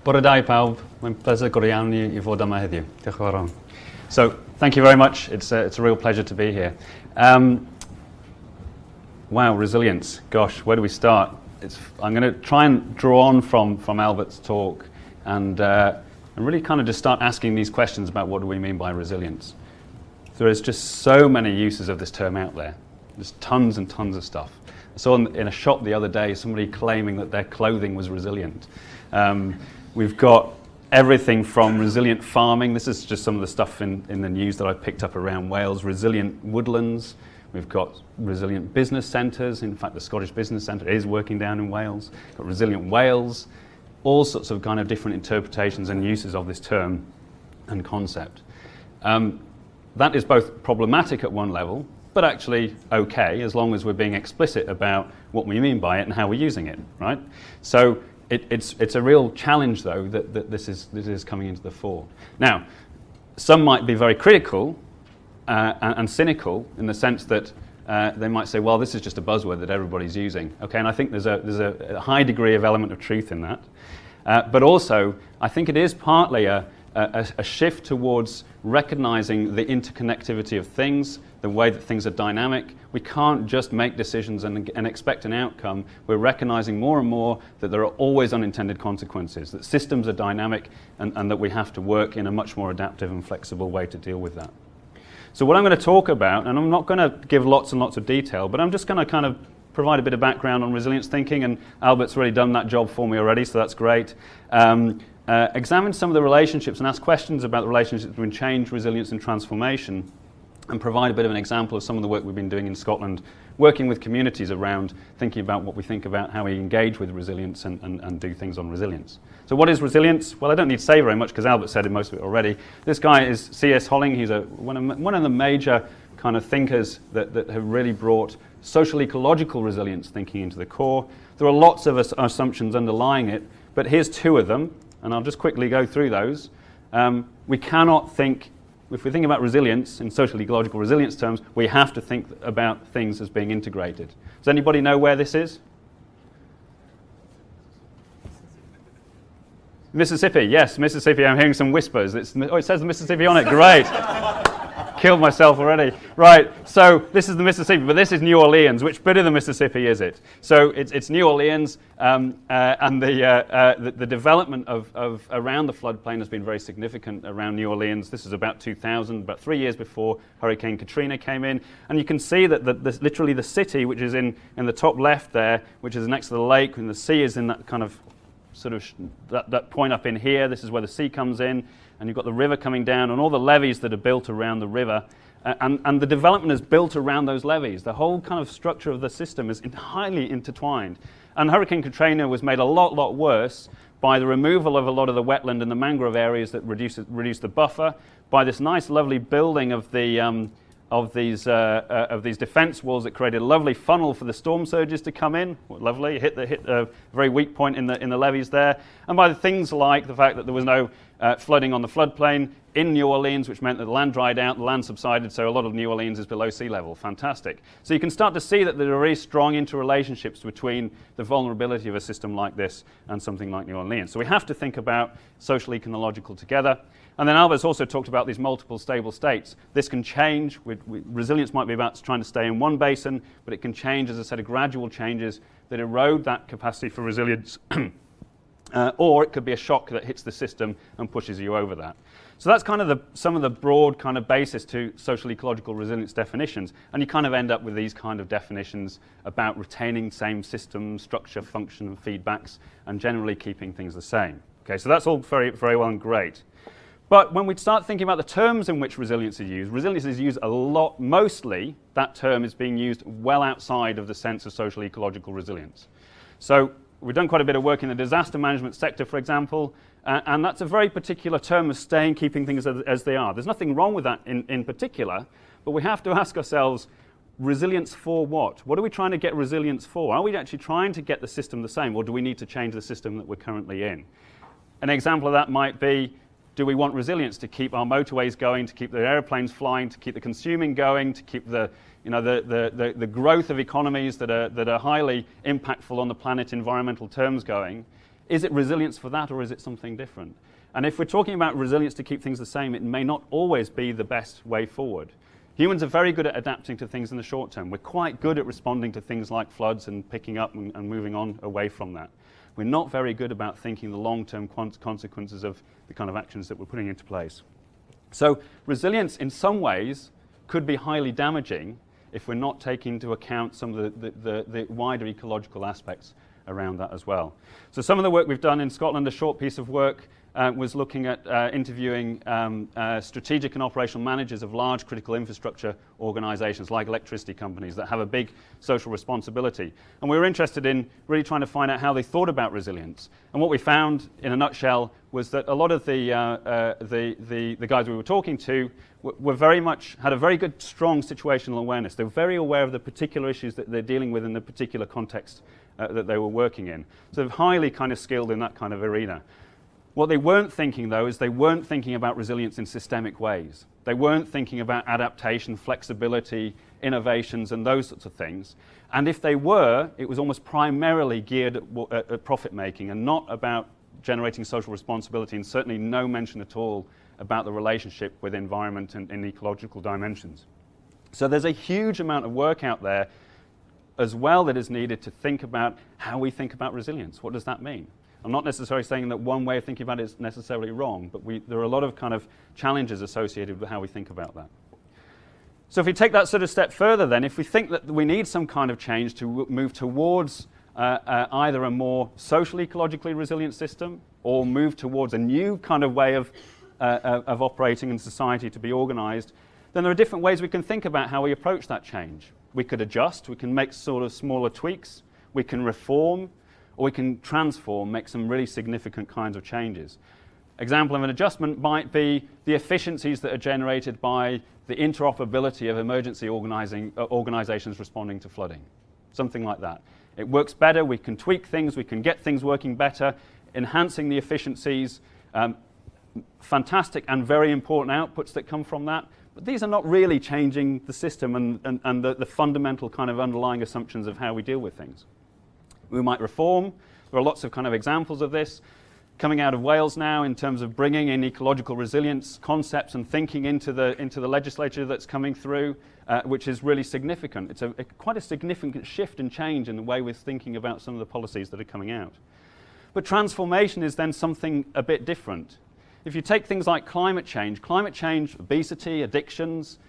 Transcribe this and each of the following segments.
Bore da pawb, mae'n pleser go iawn I fod yma heddiw. Diolch yn fawr iawn. So, thank you very much. It's a real pleasure to be here. Wow, resilience. Gosh, where do we start? I'm going to try and draw on from Albert's talk and really kind of just start asking these questions about what do we mean by resilience. There is just so many uses of this term out there. There's tons and tons of stuff. I saw in a shop the other day somebody claiming that their clothing was resilient. We've got everything from resilient farming. This is just some of the stuff in the news that I picked up around Wales. Resilient woodlands. We've got resilient business centres. In fact, the Scottish Business Centre is working down in Wales. We've got resilient Wales. All sorts of kind of different interpretations and uses of this term and concept. That is both problematic at one level, but actually okay, as long as we're being explicit about what we mean by it and how we're using it, right? So it's a real challenge, though, that this is coming into the fore. Now, some might be very critical and cynical in the sense that they might say, well, this is just a buzzword that everybody's using. Okay, and I think there's a high degree of element of truth in that. But also, I think it is partly a shift towards recognizing the interconnectivity of things, the way that things are dynamic. We can't just make decisions and expect an outcome. We're recognizing more and more that there are always unintended consequences, that systems are dynamic and that we have to work in a much more adaptive and flexible way to deal with that. So what I'm going to talk about, and I'm not going to give lots and lots of detail, but I'm just going to kind of provide a bit of background on resilience thinking, and Albert's already done that job for me already, so that's great. Examine some of the relationships and ask questions about the relationships between change, resilience and transformation, and provide a bit of an example of some of the work we've been doing in Scotland, working with communities around thinking about what we think about how we engage with resilience and do things on resilience. So what is resilience? Well, I don't need to say very much because Albert said most of it already. This guy is C.S. Holling. He's one of the major kind of thinkers that have really brought social ecological resilience thinking into the core. There are lots of assumptions underlying it, but here's two of them, and I'll just quickly go through those. We cannot think, if we think about resilience in social ecological resilience terms, we have to think about things as being integrated. Does anybody know where this is? Mississippi, yes, Mississippi. I'm hearing some whispers. It says Mississippi on it. Great. Killed myself already. Right, so this is the Mississippi, but this is New Orleans. Which bit of the Mississippi is it? So it's New Orleans, and the development of around the floodplain has been very significant around New Orleans. This is about 2000, about 3 years before Hurricane Katrina came in. And you can see that literally the city, which is in the top left there, which is next to the lake, and the sea is in that kind of sort of that point up in here. This is where the sea comes in, and you've got the river coming down and all the levees that are built around the river, and the development is built around those levees. The whole kind of structure of the system is highly intertwined, and Hurricane Katrina was made a lot worse by the removal of a lot of the wetland and the mangrove areas that reduce the buffer, by this nice lovely building of these defence walls that created a lovely funnel for the storm surges to come in. Lovely, hit a very weak point in the levees there, and by the things like the fact that there was no flooding on the floodplain in New Orleans, which meant that the land dried out, the land subsided, so a lot of New Orleans is below sea level. Fantastic. So you can start to see that there are very strong interrelationships between the vulnerability of a system like this and something like New Orleans. So we have to think about social ecological together. And then Albert's also talked about these multiple stable states. This can change. Resilience might be about trying to stay in one basin, but it can change as a set of gradual changes that erode that capacity for resilience. Or it could be a shock that hits the system and pushes you over that. So that's kind of some of the broad kind of basis to social ecological resilience definitions, and you kind of end up with these kind of definitions about retaining same system, structure, function, and feedbacks, and generally keeping things the same. Okay, so that's all very, very well and great. But when we start thinking about the terms in which resilience is used a lot. Mostly, that term is being used well outside of the sense of social ecological resilience. So we've done quite a bit of work in the disaster management sector, for example, and that's a very particular term of keeping things as they are. There's nothing wrong with that in particular, but we have to ask ourselves, resilience for what? What are we trying to get resilience for? Are we actually trying to get the system the same, or do we need to change the system that we're currently in? An example of that might be, do we want resilience to keep our motorways going, to keep the airplanes flying, to keep the consuming going, to keep the growth of economies that are highly impactful on the planet, environmental terms going? Is it resilience for that, or is it something different? And if we're talking about resilience to keep things the same, it may not always be the best way forward. Humans are very good at adapting to things in the short term. We're quite good at responding to things like floods and picking up and moving on away from that. We're not very good about thinking the long-term consequences of the kind of actions that we're putting into place. So resilience in some ways could be highly damaging if we're not taking into account some of the wider ecological aspects around that as well. So some of the work we've done in Scotland, a short piece of work, was looking at interviewing strategic and operational managers of large critical infrastructure organisations like electricity companies that have a big social responsibility. And we were interested in really trying to find out how they thought about resilience. And what we found, in a nutshell, was that a lot of the guys we were talking to were very much, had a very good, strong situational awareness. They were very aware of the particular issues that they're dealing with in the particular context that they were working in. So they're highly kind of skilled in that kind of arena. What they weren't thinking, though, is they weren't thinking about resilience in systemic ways. They weren't thinking about adaptation, flexibility, innovations, and those sorts of things. And if they were, it was almost primarily geared at profit-making and not about generating social responsibility, and certainly no mention at all about the relationship with environment and in ecological dimensions. So there's a huge amount of work out there as well that is needed to think about how we think about resilience. What does that mean? I'm not necessarily saying that one way of thinking about it is necessarily wrong, but there are a lot of kind of challenges associated with how we think about that. So if we take that sort of step further then, if we think that we need some kind of change to move towards either a more socially ecologically resilient system or move towards a new kind of way of operating in society to be organised, then there are different ways we can think about how we approach that change. We could adjust, we can make sort of smaller tweaks, we can reform, or we can transform, make some really significant kinds of changes. Example of an adjustment might be the efficiencies that are generated by the interoperability of emergency organisations responding to flooding. Something like that. It works better, we can tweak things, we can get things working better, enhancing the efficiencies, fantastic and very important outputs that come from that. But these are not really changing the system and the fundamental kind of underlying assumptions of how we deal with things. We might reform. There are lots of kind of examples of this coming out of Wales now in terms of bringing in ecological resilience concepts and thinking into the legislature that's coming through, which is really significant. It's quite a significant shift and change in the way we're thinking about some of the policies that are coming out. But transformation is then something a bit different. If you take things like climate change, obesity, addictions,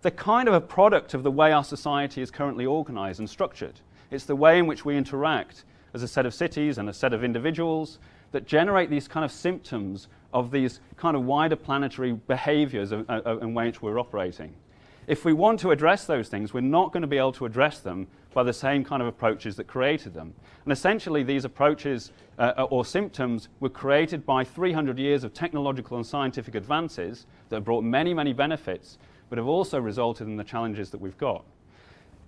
they're kind of a product of the way our society is currently organised and structured. It's the way in which we interact as a set of cities and a set of individuals that generate these kind of symptoms of these kind of wider planetary behaviours in which we're operating. If we want to address those things, we're not going to be able to address them by the same kind of approaches that created them. And essentially these approaches or symptoms were created by 300 years of technological and scientific advances that have brought many, many benefits, but have also resulted in the challenges that we've got.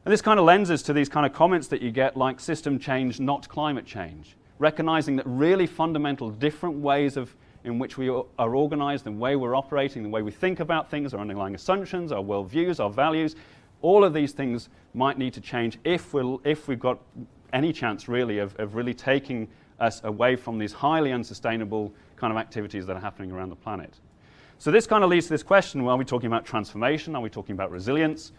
And this kind of lends us to these kind of comments that you get like system change, not climate change. Recognizing that really fundamental different ways in which we are organised, the way we're operating, the way we think about things, our underlying assumptions, our worldviews, our values, all of these things might need to change if we've got any chance really of really taking us away from these highly unsustainable kind of activities that are happening around the planet. So this kind of leads to this question, well, are we talking about transformation? Are we talking about resilience?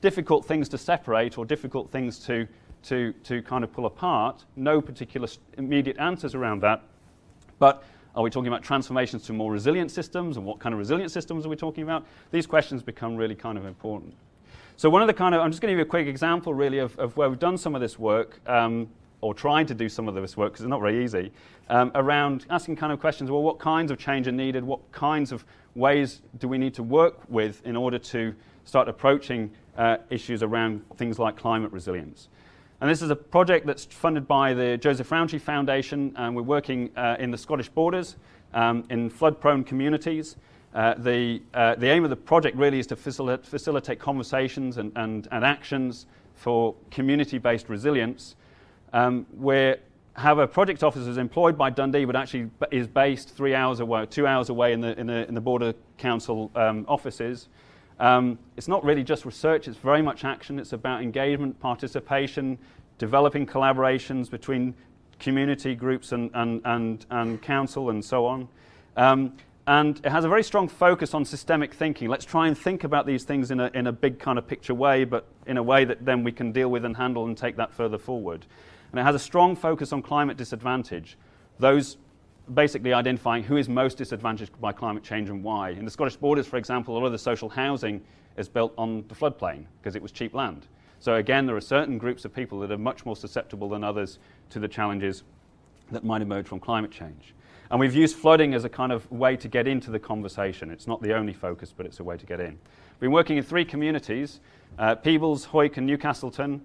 Difficult things to separate or difficult things to kind of pull apart. No particular immediate answers around that. But are we talking about transformations to more resilient systems, and what kind of resilient systems are we talking about? These questions become really kind of important. So one of the I'm just going to give you a quick example really of where we've done some of this work, or trying to do some of this work, because it's not very easy, around asking kind of questions, well, what kinds of change are needed? What kinds of ways do we need to work with in order to start approaching issues around things like climate resilience? And this is a project that's funded by the Joseph Rowntree Foundation, and we're working in the Scottish borders in flood-prone communities. The aim of the project really is to facilitate conversations and actions for community-based resilience. We have a project officer who's employed by Dundee, but actually is based 2 hours away in the Border Council offices. It's not really just research, it's very much action. It's about engagement, participation, developing collaborations between community groups and council and so on. And it has a very strong focus on systemic thinking. Let's try and think about these things in a big kind of picture way, but in a way that then we can deal with and handle and take that further forward. And it has a strong focus on climate disadvantage. Those basically identifying who is most disadvantaged by climate change and why. In the Scottish Borders, for example, a lot of the social housing is built on the floodplain because it was cheap land. So again, there are certain groups of people that are much more susceptible than others to the challenges that might emerge from climate change. And we've used flooding as a kind of way to get into the conversation. It's not the only focus, but it's a way to get in. We've been working in 3 communities, Peebles, Hoyk and Newcastleton,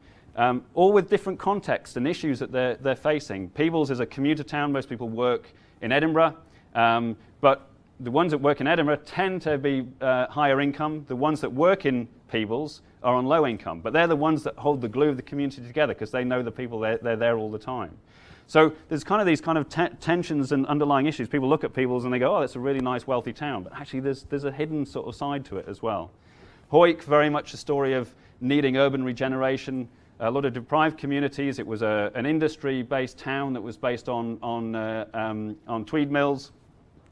all with different contexts and issues that they're facing. Peebles is a commuter town. Most people work in Edinburgh, but the ones that work in Edinburgh tend to be higher income. The ones that work in Peebles are on low income, but they're the ones that hold the glue of the community together because they know the people, they're there all the time. So there's kind of these kind of tensions and underlying issues. People look at Peebles and they go, oh, that's a really nice, wealthy town. But actually there's a hidden sort of side to it as well. Hoyk, very much a story of needing urban regeneration. A lot of deprived communities. It was an industry-based town that was based on tweed mills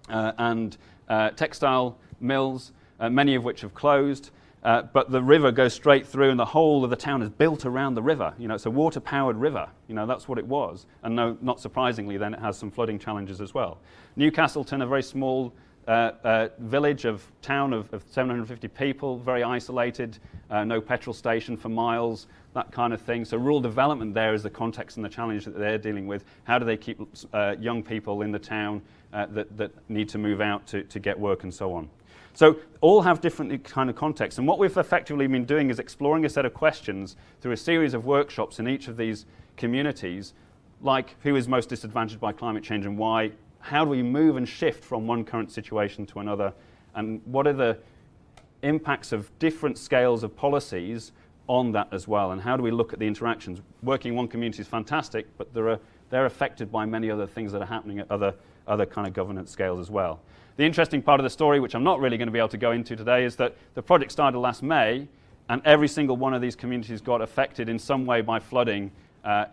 and textile mills, many of which have closed. But the river goes straight through, and the whole of the town is built around the river. You know, it's a water-powered river. You know, that's what it was. And no, not surprisingly, then it has some flooding challenges as well. Newcastleton, a very small village town of 750 people, very isolated, no petrol station for miles, that kind of thing. So rural development there is the context and the challenge that they're dealing with. How do they keep young people in the town that need to move out to get work and so on? So all have different kind of contexts. And what we've effectively been doing is exploring a set of questions through a series of workshops in each of these communities, like who is most disadvantaged by climate change and why, how do we move and shift from one current situation to another, and what are the impacts of different scales of policies on that as well, and how do we look at the interactions? Working in one community is fantastic, but they're affected by many other things that are happening at other kind of governance scales as well. The interesting part of the story, which I'm not really going to be able to go into today, is that the project started last May, and every single one of these communities got affected in some way by flooding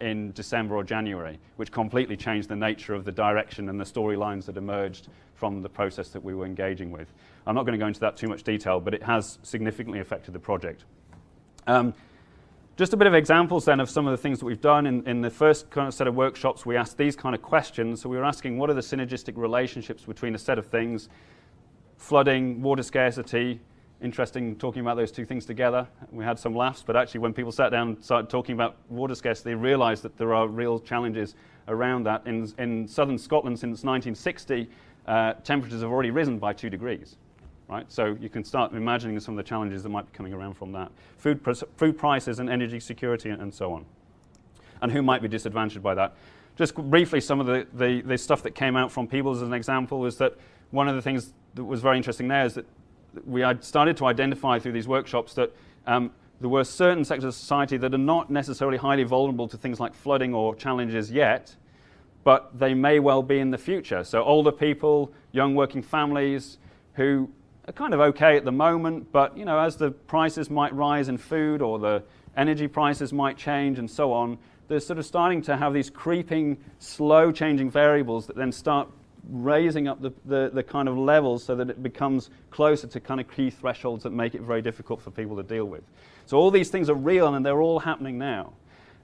in December or January, which completely changed the nature of the direction and the storylines that emerged from the process that we were engaging with. I'm not going to go into that too much detail, but it has significantly affected the project. Just a bit of examples then of some of the things that we've done. In the first kind of set of workshops, we asked these kind of questions. So we were asking, what are the synergistic relationships between a set of things? Flooding, water scarcity. Interesting talking about those two things together. We had some laughs, but actually when people sat down and started talking about water scarcity, they realised that there are real challenges around that. In southern Scotland since 1960, temperatures have already risen by 2 degrees. Right? So you can start imagining some of the challenges that might be coming around from that. Food prices and energy security and so on. And who might be disadvantaged by that. Just briefly, some of the stuff that came out from Peebles as an example is that one of the things that was very interesting there is that we had started to identify through these workshops that there were certain sectors of society that are not necessarily highly vulnerable to things like flooding or challenges yet, but they may well be in the future. So older people, young working families who are kind of okay at the moment, but you know, as the prices might rise in food or the energy prices might change and so on, they're sort of starting to have these creeping, slow changing variables that then start raising up the kind of levels so that it becomes closer to kind of key thresholds that make it very difficult for people to deal with. So all these things are real and they're all happening now.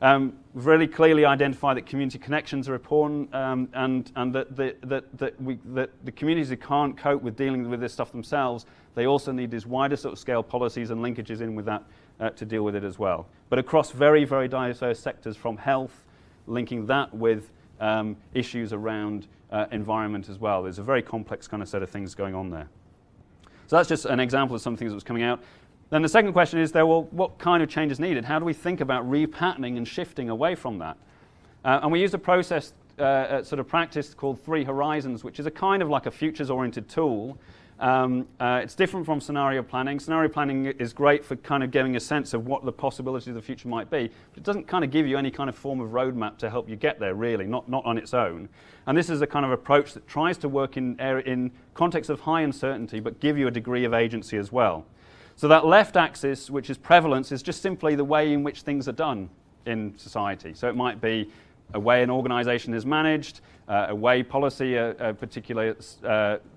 We've really clearly identified that community connections are important, and that the communities who can't cope with dealing with this stuff themselves, they also need these wider sort of scale policies and linkages in with that to deal with it as well. But across very, very diverse sectors, from health, linking that with issues around environment as well. There's a very complex kind of set of things going on there. So that's just an example of some things that was coming out. Then the second question is there, well, what kind of change is needed? How do we think about repatterning and shifting away from that? And we used a process, sort of practice called 3 Horizons, which is a kind of like a futures-oriented tool. It's different from scenario planning. Scenario planning is great for kind of getting a sense of what the possibilities of the future might be, but it doesn't kind of give you any kind of form of roadmap to help you get there, really, not on its own. And this is a kind of approach that tries to work in context of high uncertainty, but give you a degree of agency as well. So that left axis, which is prevalence, is just simply the way in which things are done in society. So it might be a way an organisation is managed, a way particular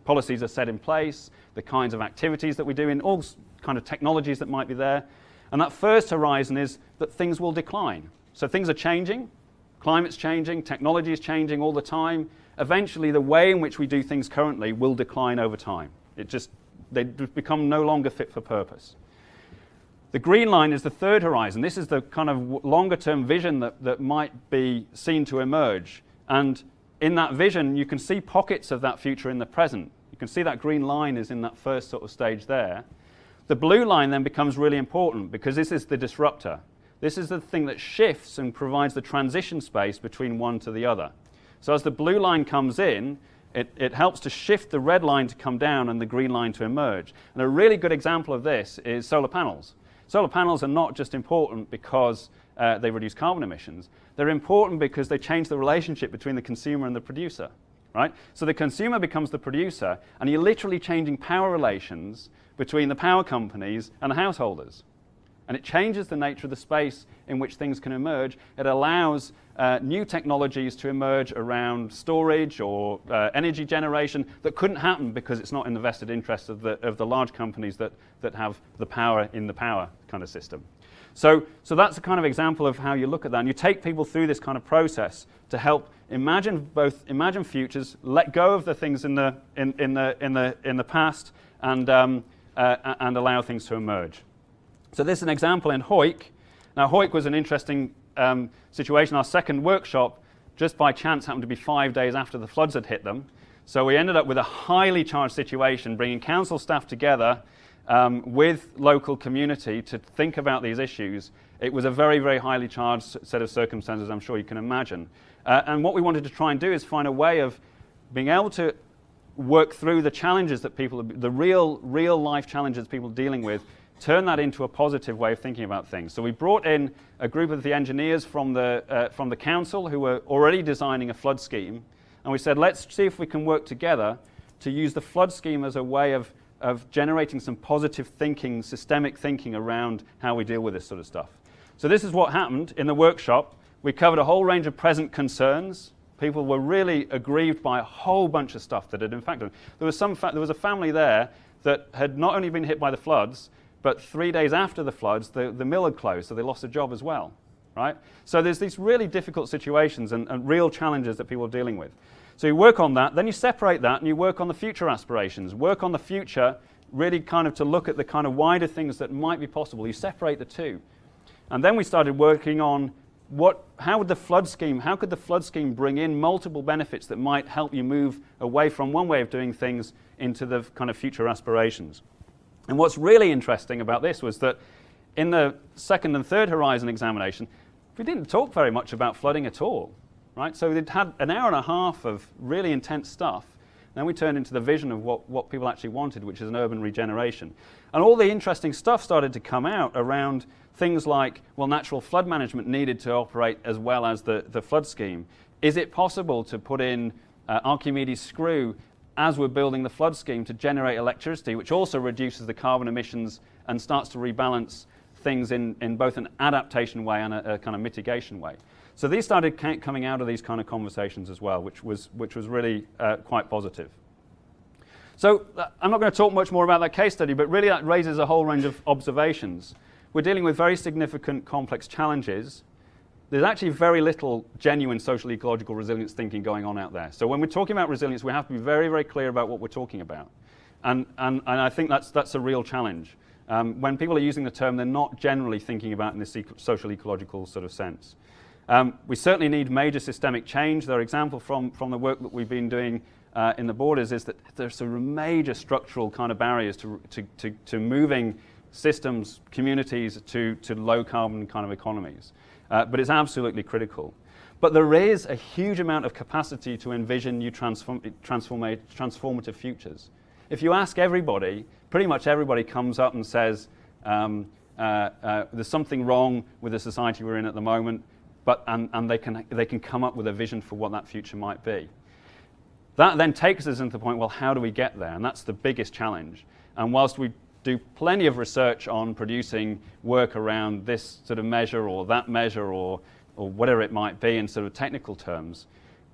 policies are set in place, the kinds of activities that we do in all kind of technologies that might be there. And that first horizon is that things will decline. So things are changing, climate's changing, technology is changing all the time. Eventually the way in which we do things currently will decline over time. They become no longer fit for purpose. The green line is the third horizon. This is the kind of longer term vision that might be seen to emerge. And in that vision, you can see pockets of that future in the present. You can see that green line is in that first sort of stage there. The blue line then becomes really important because this is the disruptor. This is the thing that shifts and provides the transition space between one to the other. So as the blue line comes in, it helps to shift the red line to come down and the green line to emerge. And a really good example of this is solar panels. Solar panels are not just important because they reduce carbon emissions. They're important because they change the relationship between the consumer and the producer, right? So the consumer becomes the producer, and you're literally changing power relations between the power companies and the householders. And it changes the nature of the space in which things can emerge. It allows new technologies to emerge around storage or energy generation that couldn't happen because it's not in the vested interest of the large companies that have the power in the power kind of system. So that's a kind of example of how you look at that. And you take people through this kind of process to help imagine futures, let go of the things in the past, and allow things to emerge. So this is an example in Hawick. Now Hawick was an interesting situation. Our second workshop, just by chance, happened to be 5 days after the floods had hit them. So we ended up with a highly charged situation, bringing council staff together with local community to think about these issues. It was a very, very highly charged set of circumstances, I'm sure you can imagine. And what we wanted to try and do is find a way of being able to work through the challenges that the real life challenges people are dealing with, turn that into a positive way of thinking about things. So we brought in a group of the engineers from the council who were already designing a flood scheme, and we said, let's see if we can work together to use the flood scheme as a way of generating some positive thinking, systemic thinking around how we deal with this sort of stuff. So this is what happened in the workshop. We covered a whole range of present concerns. People were really aggrieved by a whole bunch of stuff that had impacted them. There was a family there that had not only been hit by the floods, but 3 days after the floods, the mill had closed, so they lost a job as well, right? So there's these really difficult situations and real challenges that people are dealing with. So you work on that, then you separate that and you work on the future aspirations. Work on the future, really kind of to look at the kind of wider things that might be possible. You separate the two. And then we started working on how could the flood scheme bring in multiple benefits that might help you move away from one way of doing things into the kind of future aspirations. And what's really interesting about this was that in the second and third horizon examination, we didn't talk very much about flooding at all, right? So we'd had an hour and a half of really intense stuff. Then we turned into the vision of what people actually wanted, which is an urban regeneration. And all the interesting stuff started to come out around things like, well, natural flood management needed to operate as well as the flood scheme. Is it possible to put in Archimedes screw as we're building the flood scheme to generate electricity, which also reduces the carbon emissions and starts to rebalance things in both an adaptation way and a kind of mitigation way. So these started coming out of these kind of conversations as well, which was really quite positive. So I'm not going to talk much more about that case study, but really that raises a whole range of observations. We're dealing with very significant, complex challenges. There's actually very little genuine social ecological resilience thinking going on out there. So when we're talking about resilience, we have to be very, very clear about what we're talking about. And I think that's a real challenge. When people are using the term, they're not generally thinking about it in this social ecological sort of sense. We certainly need major systemic change. Their example from the work that we've been doing in the borders is that there's some major structural kind of barriers to moving systems, communities to low carbon kind of economies. But it's absolutely critical. But there is a huge amount of capacity to envision new transformative futures. If you ask everybody, pretty much everybody comes up and says, there's something wrong with the society we're in at the moment, and they can come up with a vision for what that future might be. That then takes us into the point, well, how do we get there? And that's the biggest challenge. And whilst we do plenty of research on producing work around this sort of measure or that measure or or whatever it might be in sort of technical terms,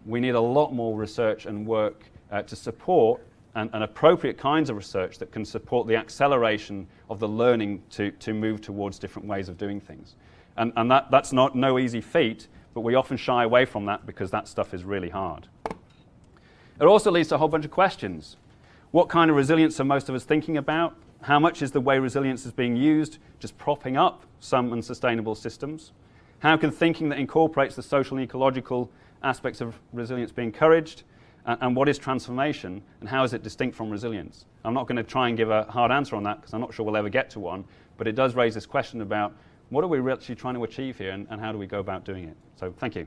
we need a lot more research and work to support and appropriate kinds of research that can support the acceleration of the learning to move towards different ways of doing things. And that's not no easy feat, but we often shy away from that because that stuff is really hard. It also leads to a whole bunch of questions. What kind of resilience are most of us thinking about? How much is the way resilience is being used just propping up some unsustainable systems? How can thinking that incorporates the social and ecological aspects of resilience be encouraged? And what is transformation, and how is it distinct from resilience? I'm not going to try and give a hard answer on that because I'm not sure we'll ever get to one, but it does raise this question about what are we actually trying to achieve here, and how do we go about doing it? So thank you.